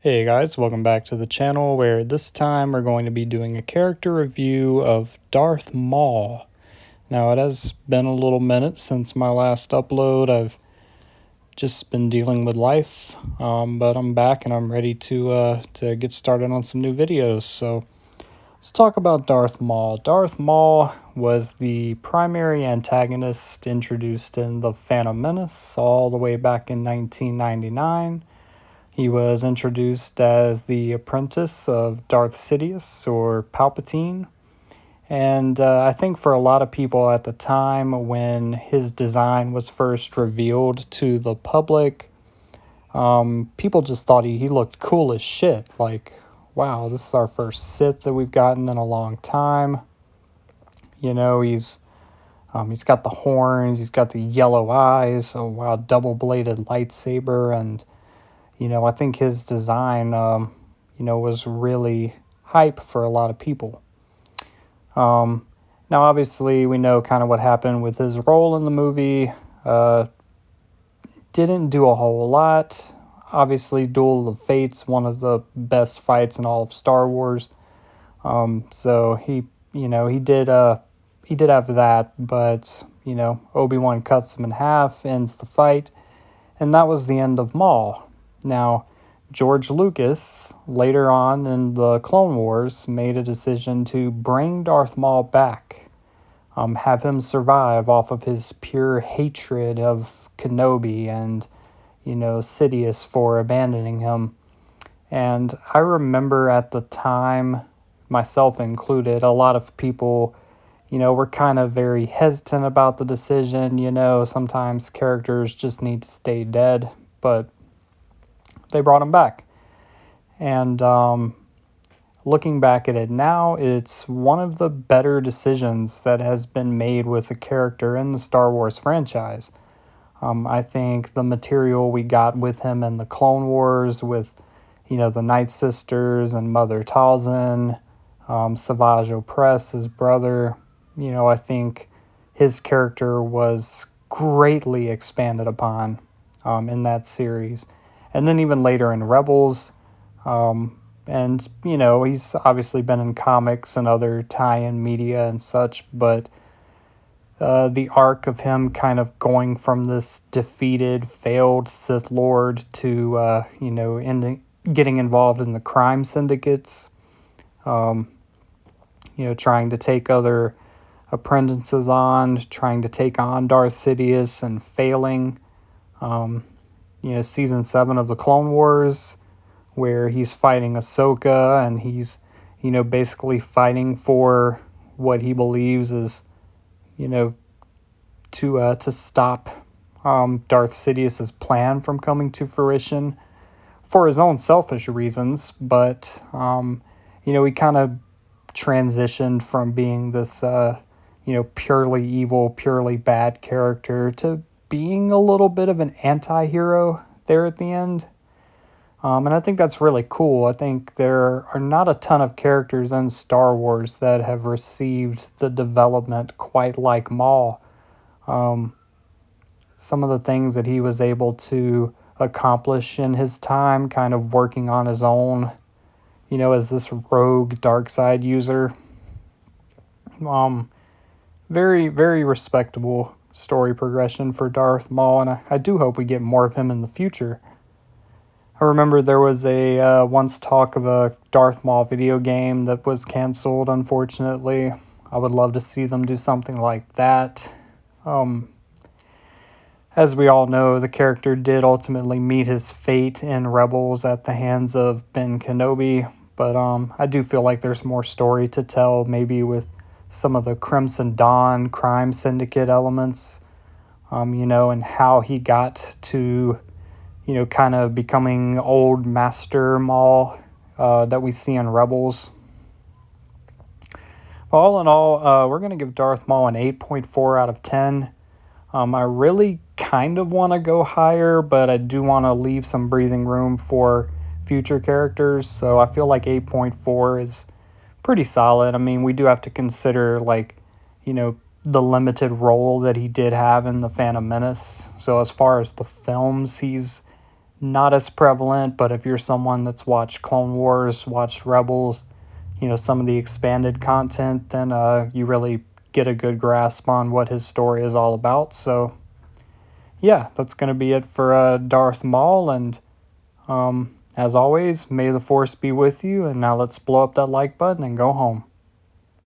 Hey guys, welcome back to the channel where this time we're going to be doing a character review of Darth Maul. Now it has been a little minute since my last upload. I've just been dealing with life, but I'm back and I'm ready to get started on some new videos. So let's talk about Darth Maul. Darth Maul was the primary antagonist introduced in The Phantom Menace all the way back in 1999. He was introduced as the apprentice of Darth Sidious or Palpatine. And I think for a lot of people at the time when his design was first revealed to the public, people just thought he looked cool as shit. Like, wow, this is our first Sith that we've gotten in a long time. You know, he's got the horns, he's got the yellow eyes, a wow, double-bladed lightsaber, and I think his design, was really hype for a lot of people. Now, obviously, we know kind of what happened with his role in the movie. Didn't do a whole lot. Obviously, Duel of the Fates, one of the best fights in all of Star Wars. So he did have that, but Obi-Wan cuts him in half, ends the fight, and that was the end of Maul. Now, George Lucas, later on in the Clone Wars, made a decision to bring Darth Maul back, have him survive off of his pure hatred of Kenobi and, Sidious for abandoning him. And I remember at the time, myself included, a lot of people, were kind of very hesitant about the decision. Sometimes characters just need to stay dead, but they brought him back. And looking back at it now, it's one of the better decisions that has been made with a character in the Star Wars franchise. I think the material we got with him in the Clone Wars with, the Night Sisters and Mother Talzin, Savage Opress, his brother, I think his character was greatly expanded upon in that series. And then even later in Rebels, and, he's obviously been in comics and other tie-in media and such, but the arc of him kind of going from this defeated, failed Sith Lord to, getting involved in the crime syndicates, trying to take other apprentices on, trying to take on Darth Sidious and failing. Season 7 of the Clone Wars, where he's fighting Ahsoka and he's, basically fighting for what he believes is, to stop Darth Sidious's plan from coming to fruition for his own selfish reasons. But, he kind of transitioned from being this, purely evil, purely bad character to being a little bit of an anti-hero there at the end. And I think that's really cool. I think there are not a ton of characters in Star Wars that have received the development quite like Maul. Some of the things that he was able to accomplish in his time, kind of working on his own, as this rogue dark side user. Very, very respectable story progression for Darth Maul, and I do hope we get more of him in the future. I remember there was a once talk of a Darth Maul video game that was canceled, unfortunately. I would love to see them do something like that. As we all know, the character did ultimately meet his fate in Rebels at the hands of Ben Kenobi, but I do feel like there's more story to tell, maybe with some of the Crimson Dawn crime syndicate elements, and how he got to, kind of becoming old Master Maul that we see in Rebels. All in all, we're going to give Darth Maul an 8.4 out of 10. I really kind of want to go higher, but I do want to leave some breathing room for future characters, so I feel like 8.4 is pretty solid. I mean, we do have to consider, the limited role that he did have in The Phantom Menace. So as far as the films he's not as prevalent, but if you're someone that's watched Clone Wars, watched Rebels, some of the expanded content, then you really get a good grasp on what his story is all about. So, yeah, that's going to be it for Darth Maul. And as always, may the Force be with you. And now let's blow up that like button and go home.